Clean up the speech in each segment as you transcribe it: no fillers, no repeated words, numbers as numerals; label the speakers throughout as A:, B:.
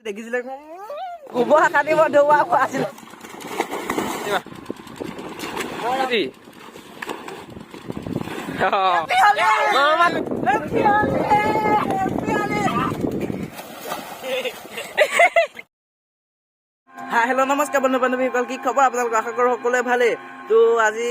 A: দেখিছিলে গোবৰ কাটিব ধোৱা খোৱা আছিলে হেল্ল' নমস্কাৰ বন্ধু বান্ধৱীসকল, কি খবৰ আপোনালোক? আশা কৰোঁ সকলোৱে ভালেই। তো আজি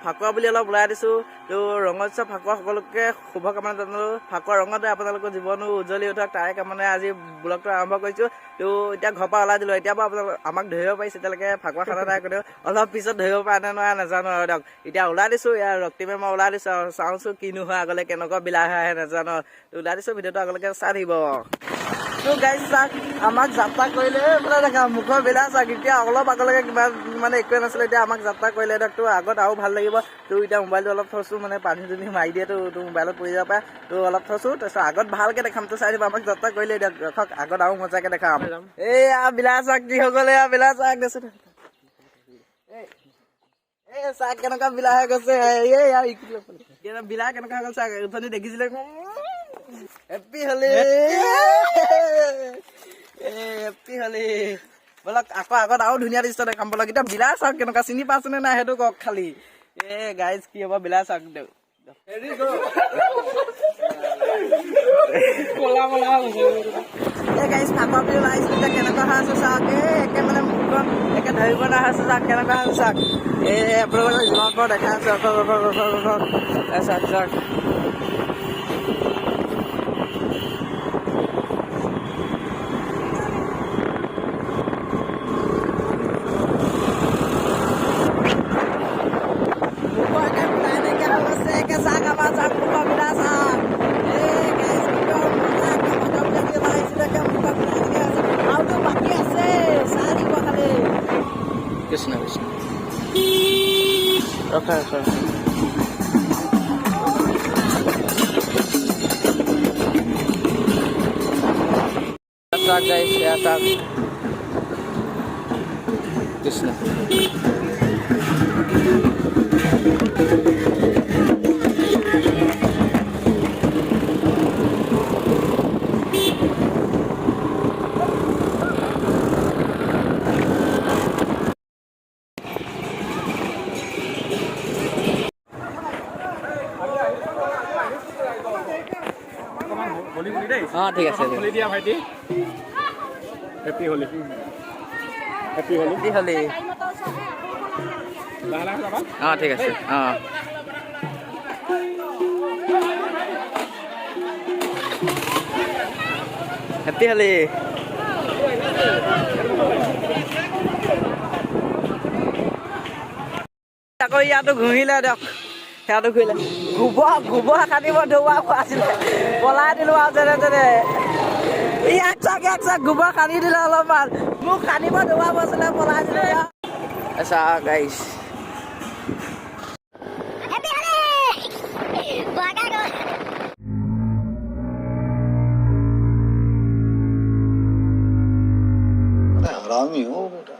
A: ফাকুৱা বুলি অলপ ওলাই দিছোঁ। তো ৰঙোৎসৱ ফাকুৱা সকলোকে শুভকামনা জনালোঁ। ফাকুৱা ৰঙতে আপোনালোকৰ জীৱনো উজ্জ্বলি উঠক তাৰে কামনাৰে আজি ব্লগটো আৰম্ভ কৰিছোঁ। তো এতিয়া ঘৰৰ পৰা ওলাই দিলোঁ। এতিয়া পৰা আপোনালোক আমাক ধৰিব পাৰিছে, এতিয়ালৈকে ফাকুৱা খানা নাই কোনেও। অলপ পিছত ধৰিব পাৰে নে নোৱাৰে নাজানো আৰু দিয়ক। এতিয়া ওলাই দিছোঁ, ইয়াৰ ৰক্তিমে মই ওলাই দিছোঁ আৰু চাওঁচোন কিনো হয় আগলৈ, কেনেকুৱা বিলাহ আহে নাজানো। তো ওলাই দিছোঁ, ভিডিঅ'টো আগলৈকে চাই থাকিব। তো গাইজ চাওক, আমাক যাত্ৰা কৰিলে বোলে দেখা মুখৰ বিলাক চাওক। এতিয়া অলপ আগলৈকে কিমান মানে একোৱে নাছিলে, এতিয়া আমাক যাত্ৰা কৰিলে দিয়ক। তো আগত আৰু ভাল লাগিব। তো এতিয়া মোবাইলটো অলপ থৈছোঁ, মানে পানী দুনি মাৰি দিয়ে তো মোবাইলত পৰি যাব পাৰে। তো অলপ থৈছোঁ, তাৰপিছত আগত ভালকৈ দেখাম। তো চাই দিব, আমাক যাত্ৰা কৰিলে দিয়ক। ৰখক, আগত আৰু মজাকৈ দেখাম। এইয়া বিলাহ চাওক, কি হৈ গ'ল এয়া বিলাহ চাওক দেচোন। এই চাওক কেনেকুৱা বিলাহ হৈ গৈছে। বিলাহ কেনেকুৱা হৈ গ'ল চাওক, উঠনি দেখিছিলে হেপ্পী হলি হেপ্পী হলি। বলক আকৌ আগত আৰু ধুনীয়া দৃশ্য দেখাম বলক। এতিয়া বিলাহ চাওক কেনেকুৱা, চিনি পাইছেনে নাই সেইটো কওক খালি। গাইজ কি হ'ব বিলাহ চাওক দিয়ক। গাইজ ফাকুৱা বুলি ওলাই আহিছিলোঁ, এতিয়া কেনেকুৱা হৈ আছে চাওক। একে মানে মুখখন একে ধৰিব নোৱাৰা হৈছে চাওক, কেনেকুৱা হৈছে চাওক। আপোনালোকক যিমান পাৰোঁ দেখাই আছোঁ। চাওক চাওক কৃষ্ণ কৃষ্ণ ৰখা ৰখা কৃষ্ণ ঠিক আছে দিয়া ভাইটি। হেপ্পী হলি হেপ্পী হলি হলি ঠিক আছে। হেপ্পী হলি আকৌ ইয়াতো ঘূৰিলে দিয়ক। সেয়াতো ঘূৰিলে গোবৰ কাটিব ধোৱা খোৱা আছিলে, পলাই দিলোঁ আৰু যেনে তেনে। ইয়াক চাক গোবৰ কাটি দিলে অলপমান, মোক কাটিব ধোৱা আছিলে, পলাই দিলোঁ। আচ্ছা গাইছ
B: हरामी हो बेटा।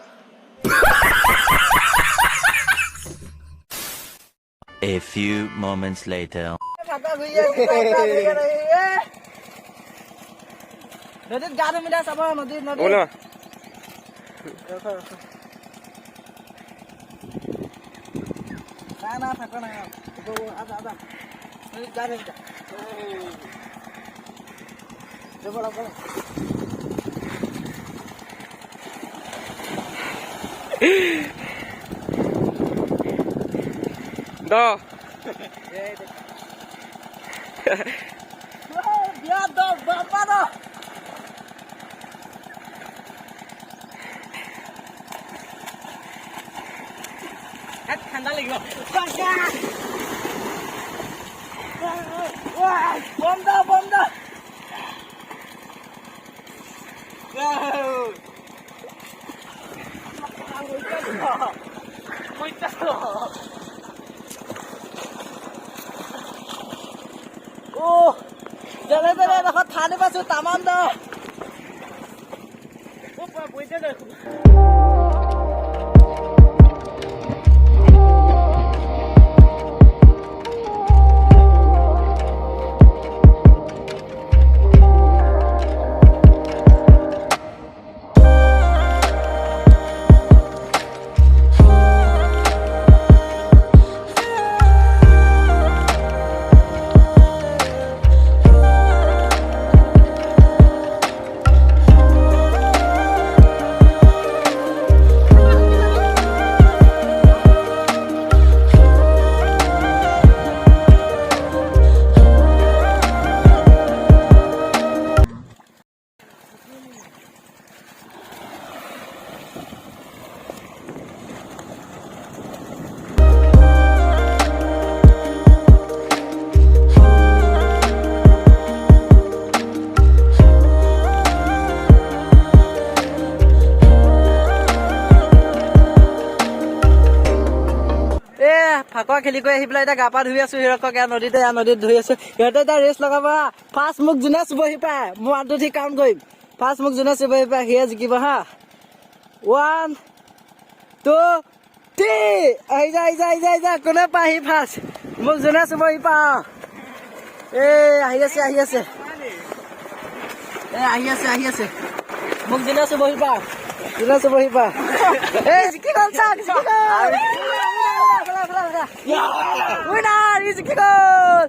C: A few moments later.
A: নদীত গা ধুমি দে চাব, নদীত নাই না থাকো নাই নদীত গা ধুমি ঠাণ্ডা লাগিব। বন্ধ যেনে তেনে এডোখৰ ঠাই পাইছোঁ, তামাম দ ফাকুৱা খেলি কৰি আহি পেলাই এতিয়া গা পা ধুই আছো হিৰকক নদীত ধুই আছো সিহঁতে এতিয়া ৰেষ্ট লগাব ফাৰ্ষ্ট মোক যোনে চুবহি পায় মই 1 2 3 কাউণ্ট কৰিম ফাৰ্ষ্ট মোক যোনে চুবহি পায় সিয়ে জিকিব হা 1 2 3 আহি যা কোনে পাহি ফাৰ্ষ্ট মোক যোনে চুবহি পাওঁ আহি আছে মোক যোনে চুবহি পাওঁ জিকি গ'ল চাওক Winner! He's a kick goal!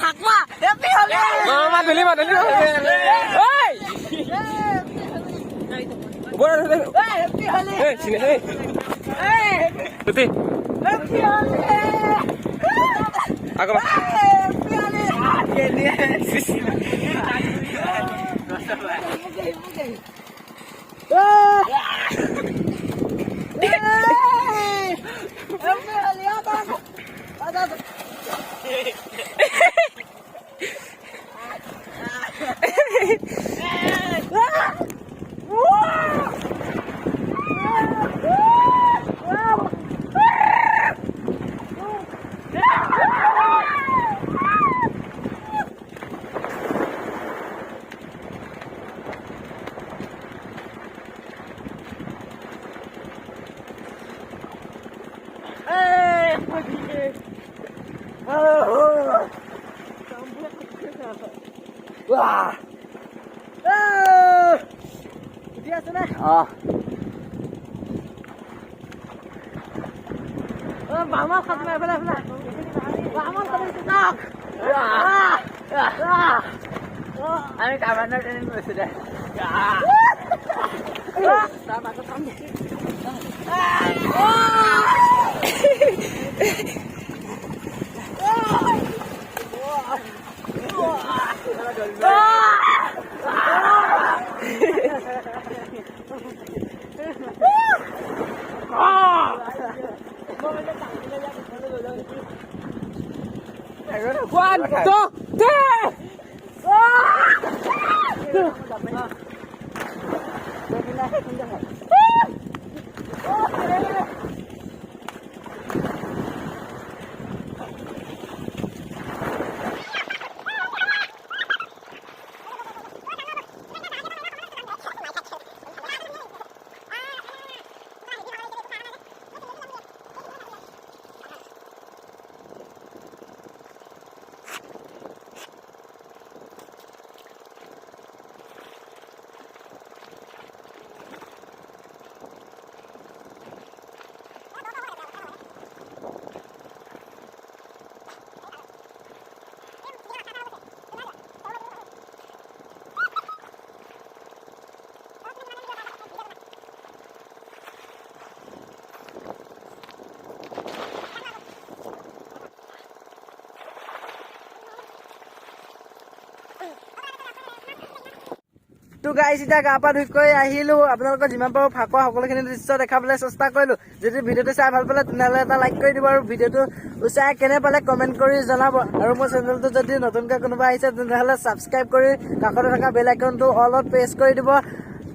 A: Fakwa! Happy holiday!
B: Mama, dali mo! Hey!
A: Happy holiday!
B: Hey, sini, hey!
A: Hey!
B: Putih!
A: Happy holiday!
B: Ako ba?
A: Happy holiday! Wah! Dia sana. Mama khatme bela. Mama khatme tak. Ani kabarnya ini sudah. Sama sama. One, two, three. তো guys এতিয়া গা পা ধুই কৰি আহিলো আপোনালোকৰ যিমান পাৰো ফাকুৱা সকলোখিনি দৃশ্য দেখাবলৈ চেষ্টা কৰিলো যদি ভিডিঅ'টো চাই ভাল পালে তেনেহ'লে এটা লাইক কৰি দিব আৰু ভিডিঅ'টো চাই কেনে পালে কমেণ্ট কৰি জনাব আৰু মোৰ চেনেলটো যদি নতুনকৈ কোনোবা আহিছে তেনেহ'লে ছাবস্ক্ৰাইব কৰি কাষতে থকা বেল আইকনটো অলত প্ৰেছ কৰি দিব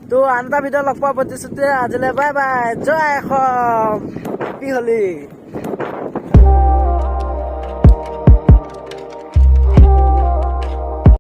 A: তো আন এটা ভিডিঅ' লগ পোৱা প্ৰতিশ্ৰুতিৰে আজিলৈ বাই বাই জয় অসম হেপী হোলী।